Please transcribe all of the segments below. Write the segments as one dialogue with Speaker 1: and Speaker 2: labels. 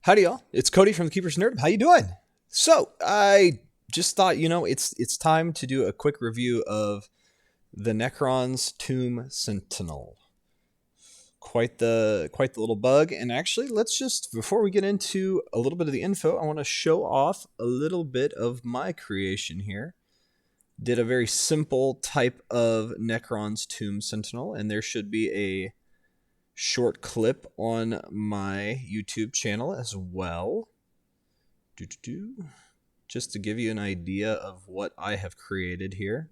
Speaker 1: Howdy, y'all. It's Cody from the Keeper's Nerd. How you doing? So I just thought, it's time to do a quick review of the Necrons Tomb Sentinel. Quite the little bug. And actually, let's just before we get into a little bit of the info, I want to show off a little bit of my creation here. Did a very simple type of Necrons Tomb Sentinel, and there should be a short clip on my YouTube channel as well. Just to give you an idea of what I have created here.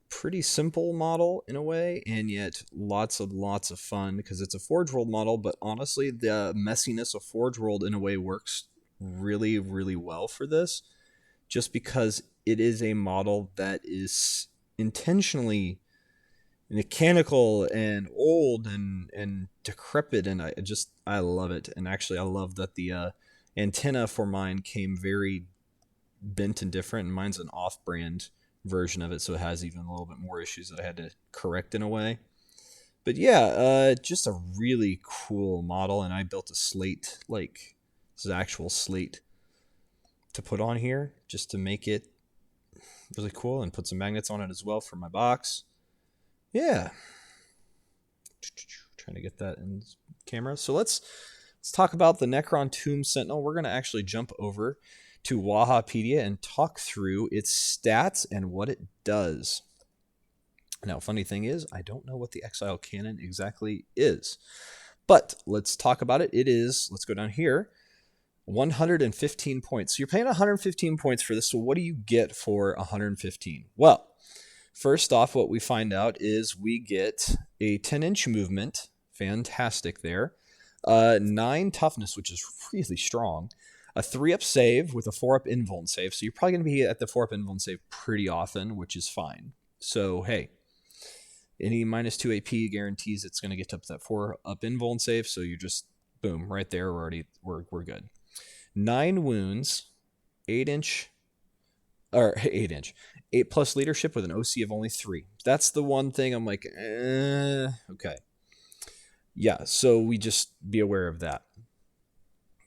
Speaker 1: Pretty simple model in a way, and yet lots of fun because it's a Forge World model, but honestly, the messiness of Forge World in a way works really, really well for this, just because it is a model that is intentionally mechanical and old and decrepit, and I love it. And actually, I love that the antenna for mine came very bent and different, and mine's an off-brand version of it, so it has even a little bit more issues that I had to correct in a way. But yeah, just a really cool model, and I built a slate, like this is actual slate to put on here just to make it really cool, and put some magnets on it as well for my box. Yeah, trying to get that in camera. So let's talk about the Necron Tomb Sentinel. We're going to actually jump over to Wahapedia and talk through its stats and what it does. Now, funny thing is, I don't know what the Exile Cannon exactly is, but let's talk about it. It is, let's go down here, 115 points. So you're paying 115 points for this. So what do you get for 115? Well, first off, what we find out is we get a 10-inch movement. Fantastic there. 9 toughness, which is really strong. A 3-up save with a 4-up invuln save. So you're probably going to be at the 4-up invuln save pretty often, which is fine. So, hey, any -2 AP guarantees it's going to get up to that 4-up invuln save. So you just, boom, right there. We're good. 9 wounds, 8-inch, 8+ leadership with an OC of only 3. That's the one thing I'm like, okay. Yeah, so we just be aware of that.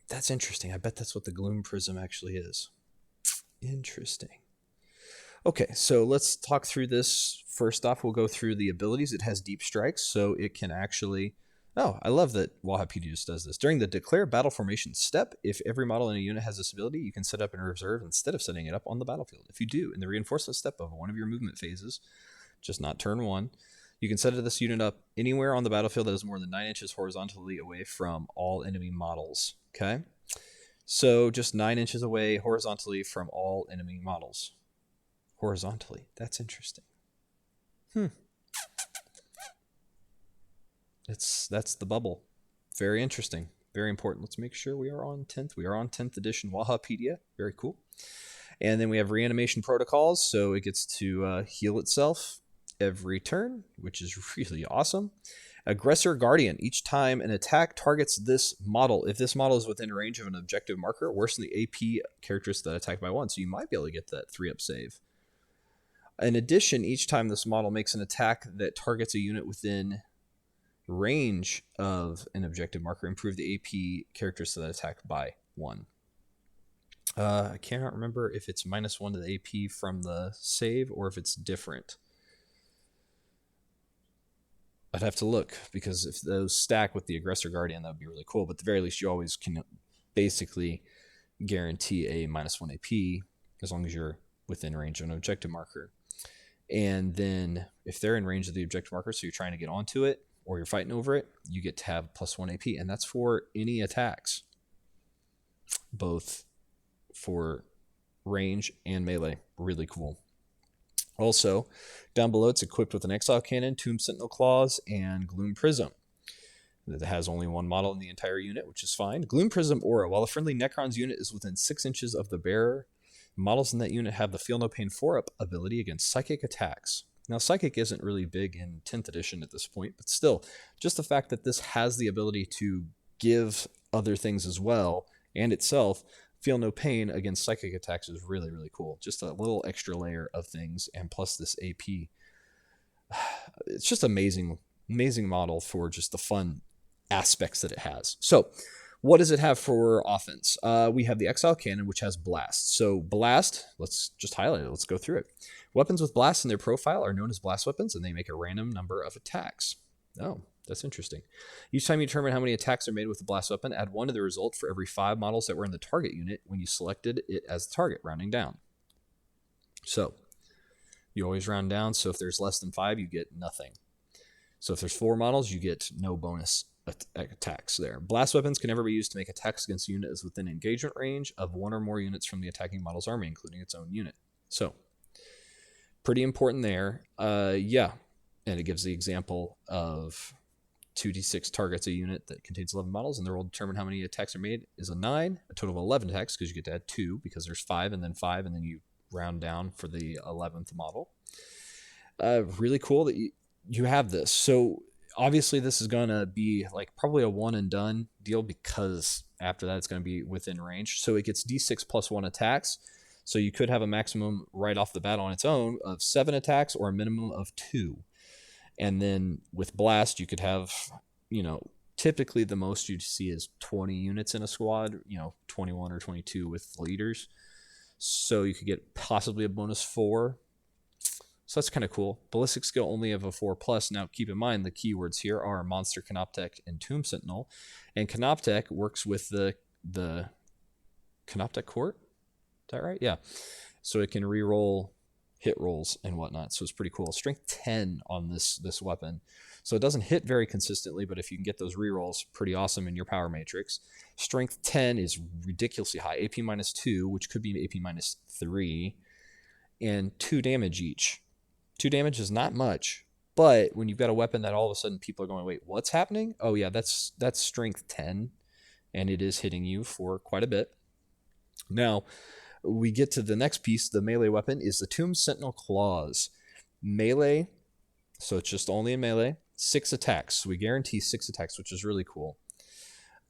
Speaker 1: That's interesting. I bet that's what the Gloom Prism actually is. Interesting. Okay, so let's talk through this. First off, we'll go through the abilities. It has deep strikes, so it can actually... Oh, I love that Wahapedia just does this. During the declare battle formation step, if every model in a unit has this ability, you can set up in reserve instead of setting it up on the battlefield. If you do, in the reinforcement step of one of your movement phases, just not turn 1, you can set this unit up anywhere on the battlefield that is more than 9 inches horizontally away from all enemy models. Okay? So just 9 inches away horizontally from all enemy models. Horizontally. That's interesting. That's the bubble. Very interesting. Very important. Let's make sure we are on 10th. We are on 10th edition Wahapedia. Very cool. And then we have reanimation protocols, so it gets to heal itself every turn, which is really awesome. Aggressor Guardian. Each time an attack targets this model, if this model is within range of an objective marker, worsen the AP characteristic that attack by 1. So you might be able to get that 3-up save. In addition, each time this model makes an attack that targets a unit within range of an objective marker, improve the AP characteristic of that attack by 1. I cannot remember if it's -1 to the AP from the save or if it's different. I'd have to look, because if those stack with the Aggressor Guardian, that would be really cool. But at the very least, you always can basically guarantee a -1 AP as long as you're within range of an objective marker. And then if they're in range of the objective marker, so you're trying to get onto it or you're fighting over it, you get to have +1 AP. And that's for any attacks, both for range and melee. Really cool. Also, down below, it's equipped with an Exile Cannon, Tomb Sentinel Claws, and Gloom Prism. It has only one model in the entire unit, which is fine. Gloom Prism Aura. While a friendly Necrons unit is within 6 inches of the bearer, models in that unit have the Feel No Pain 4-up ability against psychic attacks. Now, Psychic isn't really big in 10th edition at this point, but still, just the fact that this has the ability to give other things as well, and itself, Feel No Pain against psychic attacks is really, really cool. Just a little extra layer of things, and plus this AP. It's just amazing model for just the fun aspects that it has. So What does it have for offense? We have the Exile Cannon, which has Blast. So Blast, let's just highlight it. Let's go through it. Weapons with Blast in their profile are known as Blast weapons, and they make a random number of attacks. Oh, that's interesting. Each time you determine how many attacks are made with the Blast weapon, add 1 to the result for every 5 models that were in the target unit when you selected it as the target, rounding down. So you always round down, so if there's less than 5, you get nothing. So if there's 4 models, you get no bonus attacks there. Blast weapons can never be used to make attacks against a unit as within engagement range of 1 or more units from the attacking model's army, including its own unit. So pretty important there. Yeah, and it gives the example of 2d6 targets a unit that contains 11 models, and the roll to determine how many attacks are made is a 9, a total of 11 attacks, because you get to add 2, because there's 5, and then you round down for the 11th model. Really cool that you have this. So obviously this is going to be like probably a one and done deal, because after that it's going to be within range. So it gets d6 plus 1 attacks. So you could have a maximum right off the bat on its own of 7 attacks or a minimum of 2. And then with Blast, you could have, typically the most you'd see is 20 units in a squad, 21 or 22 with leaders. So you could get possibly a bonus 4. So that's kind of cool. Ballistic skill only of a 4+. Now keep in mind the keywords here are Monster, Canoptech, and Tomb Sentinel. And Canoptech works with the Canoptech Court. Is that right? Yeah. So it can reroll hit rolls and whatnot. So it's pretty cool. Strength 10 on this weapon. So it doesn't hit very consistently, but if you can get those rerolls, pretty awesome in your power matrix. Strength 10 is ridiculously high. AP -2, which could be AP -3, and 2 damage each. 2 damage is not much, but when you've got a weapon that all of a sudden people are going, wait, what's happening? Oh yeah, that's strength 10, and it is hitting you for quite a bit. Now, we get to the next piece. The melee weapon is the Tomb Sentinel Claws. Melee, so it's just only in melee. 6 attacks. So we guarantee 6 attacks, which is really cool.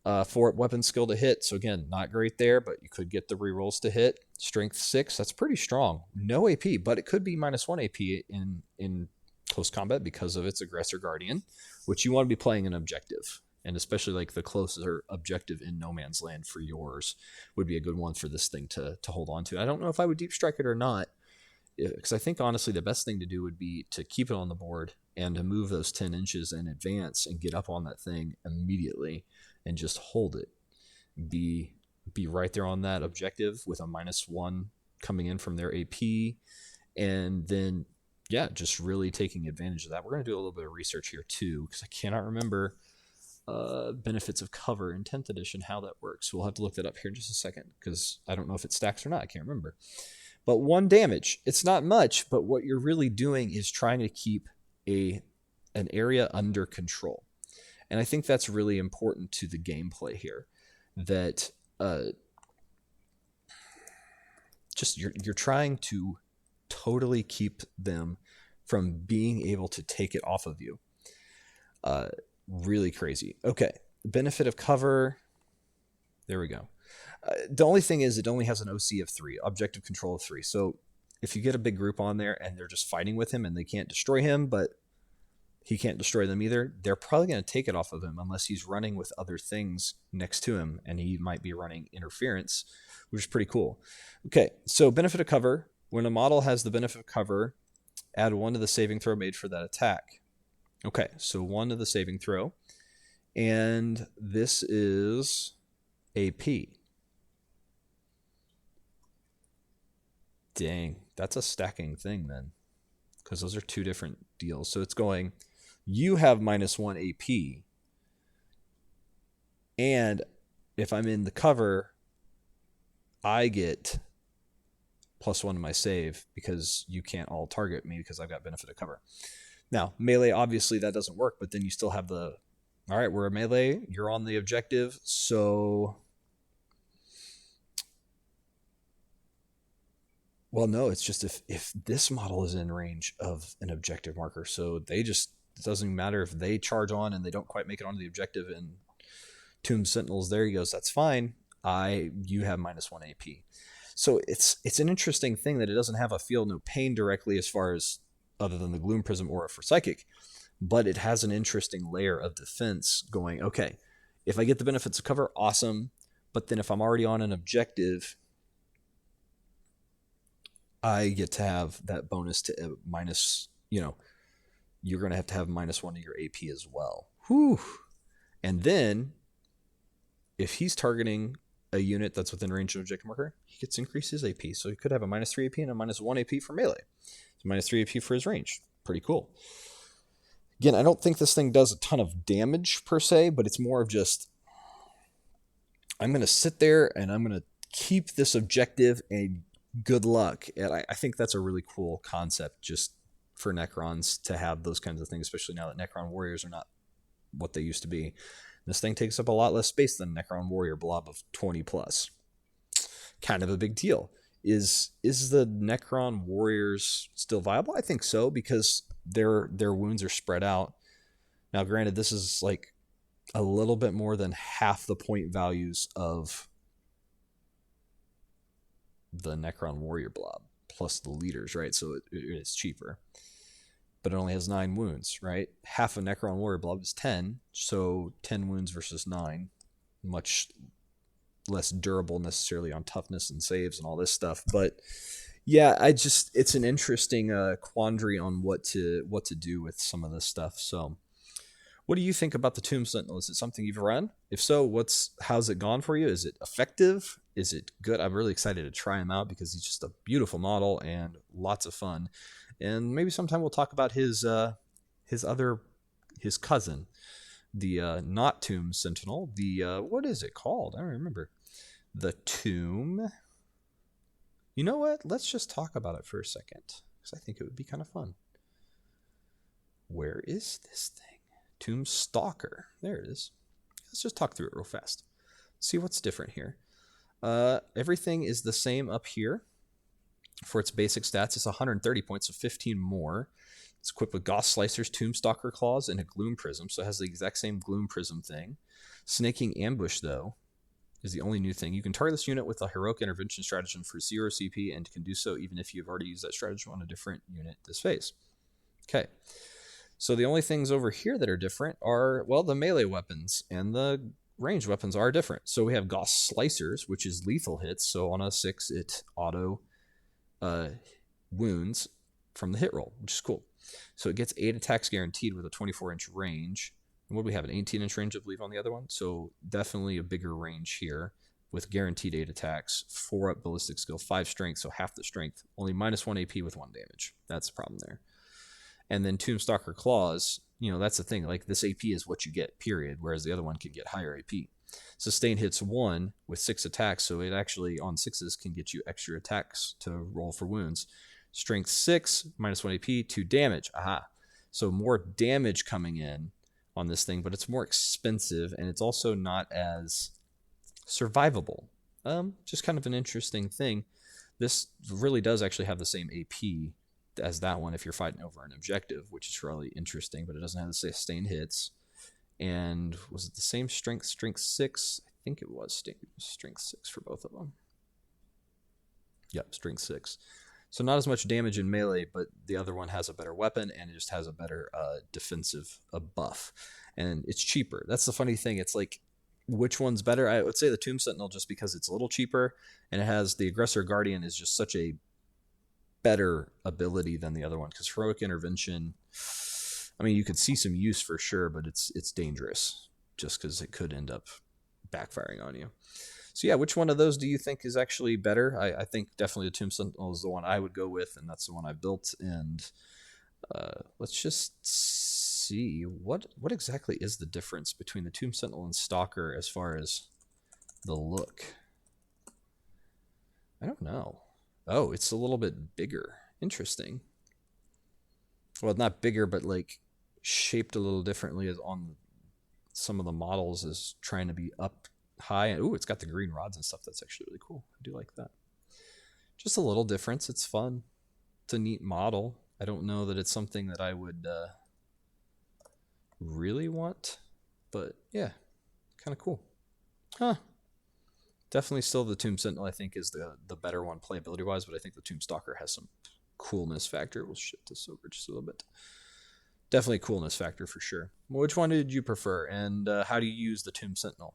Speaker 1: 4 weapon skill to hit. So again, not great there, but you could get the rerolls to hit. Strength 6, that's pretty strong. No AP, but it could be -1 AP in close combat because of its Aggressor Guardian, which you want to be playing an objective. And especially like the closer objective in No Man's Land for yours would be a good one for this thing to hold on to. I don't know if I would deep strike it or not, because I think honestly the best thing to do would be to keep it on the board and to move those 10 inches in advance and get up on that thing immediately and just hold it. Be right there on that objective with a -1 coming in from their AP, and then yeah, just really taking advantage of that. We're going to do a little bit of research here too, because I cannot remember benefits of cover in 10th edition, how that works. We'll have to look that up here in just a second, because I don't know if it stacks or not. I can't remember. But 1 damage, it's not much, but what you're really doing is trying to keep an area under control. And I think that's really important to the gameplay here, that just you're trying to totally keep them from being able to take it off of you. Really crazy. Okay, benefit of cover. There we go. The only thing is it only has an OC of 3, objective control of 3. So if you get a big group on there and they're just fighting with him and they can't destroy him, but he can't destroy them either, they're probably going to take it off of him unless he's running with other things next to him, and he might be running interference, which is pretty cool. Okay, so benefit of cover. When a model has the benefit of cover, add 1 to the saving throw made for that attack. Okay, so 1 to the saving throw. And this is AP. Dang, that's a stacking thing then, because those are 2 different deals. So it's going, you have -1 AP, and if I'm in the cover, I get +1 to my save because you can't all target me because I've got benefit of cover. Now, melee, obviously that doesn't work, but then you still have the, all right, we're a melee, you're on the objective, so, well, no, it's just if this model is in range of an objective marker, so they just, it doesn't matter if they charge on and they don't quite make it onto the objective, and Tomb Sentinels, there he goes, that's fine, you have -1 AP. So it's an interesting thing that it doesn't have a feel no pain directly as far as other than the Gloom Prism aura for Psychic, but it has an interesting layer of defense going, okay, If I get the benefits of cover, awesome. But then if I'm already on an objective, I get to have that bonus to minus, you're going to have -1 of your AP as well. Whew. And then if he's targeting a unit that's within range of objective marker, he gets increased his AP. So he could have a -3 AP and a -1 AP for melee. So -3 AP for his range. Pretty cool. Again, I don't think this thing does a ton of damage per se, but it's more of just, I'm going to sit there and I'm going to keep this objective and good luck. And I think that's a really cool concept just for Necrons to have those kinds of things, especially now that Necron warriors are not what they used to be. This thing takes up a lot less space than Necron warrior blob of 20 plus. Kind of a big deal. Is the Necron warriors still viable? I think so, because their wounds are spread out. Now, granted, this is like a little bit more than half the point values of the Necron warrior blob plus the leaders, right? So it is cheaper, but it only has 9 wounds, right? Half a Necron warrior blob is 10, so 10 wounds versus 9, much less durable necessarily on toughness and saves and all this stuff. But yeah, it's an interesting quandary on what to do with some of this stuff. So what do you think about the Tomb Sentinel? Is it something you've run? If so, how's it gone for you? Is it effective? Is it good? I'm really excited to try him out because he's just a beautiful model and lots of fun. And maybe sometime we'll talk about his cousin, the not Tomb Sentinel. The what is it called? I don't remember. The Tomb. You know what? Let's just talk about it for a second, because I think it would be kind of fun. Where is this thing? Tomb Stalker. There it is. Let's just talk through it real fast. See what's different here. Everything is the same up here. For its basic stats, it's 130 points, so 15 more. It's equipped with Goth Slicers, Tomb Stalker Claws, and a Gloom Prism, so it has the exact same Gloom Prism thing. Snaking Ambush, though, is the only new thing. You can target this unit with a Heroic Intervention stratagem for 0 CP, and can do so even if you've already used that stratagem on a different unit this phase. Okay. So the only things over here that are different are, well, the melee weapons and the ranged weapons are different. So we have Goth Slicers, which is lethal hits. So on a 6, it auto wounds from the hit roll, which is cool. So it gets 8 attacks guaranteed with a 24-inch range. And what do we have, an 18-inch range, I believe, on the other one? So definitely a bigger range here with guaranteed 8 attacks, 4 up ballistic skill, 5 strength, so half the strength, only -1 AP with 1 damage. That's the problem there. And then Tomb Stalker Claws, that's the thing. Like, this AP is what you get, period, whereas the other one can get higher AP. Sustain hits 1 with 6 attacks, so it actually, on 6s, can get you extra attacks to roll for wounds. Strength 6, -1 AP, 2 damage. Aha. So more damage coming in on this thing, but it's more expensive, and it's also not as survivable. Just kind of an interesting thing. This really does actually have the same AP as that one if you're fighting over an objective, which is really interesting, but it doesn't have the sustained hits. And was it the same strength 6? I think it was strength 6 for both of them. Yep, strength 6. So not as much damage in melee, but the other one has a better weapon, and it just has a better defensive buff. And it's cheaper. That's the funny thing. It's like, which one's better? I would say the Tomb Sentinel, just because it's a little cheaper, and it has the Aggressor Guardian is just such a better ability than the other one, because Heroic Intervention, I mean, you could see some use for sure, but it's dangerous just because it could end up backfiring on you. So yeah, which one of those do you think is actually better? I think definitely the Tomb Sentinel is the one I would go with, and that's the one I built. And let's just see what exactly is the difference between the Tomb Sentinel and Stalker as far as the look. I don't know. Oh, it's a little bit bigger. Interesting. Well, not bigger, but like shaped a little differently as on some of the models is trying to be up high. Ooh, it's got the green rods and stuff. That's actually really cool. I do like that. Just a little difference. It's fun. It's a neat model. I don't know that it's something that I would really want, but yeah, kind of cool. Huh. Definitely still the Tomb Sentinel, I think, is the better one playability-wise, but I think the Tomb Stalker has some coolness factor. We'll shift this over just a little bit. Definitely coolness factor for sure. Which one did you prefer, and how do you use the Tomb Sentinel?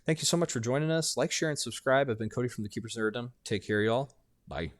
Speaker 1: Thank you so much for joining us. Like, share, and subscribe. I've been Cody from the Keepers of Nerdom. Take care, y'all. Bye.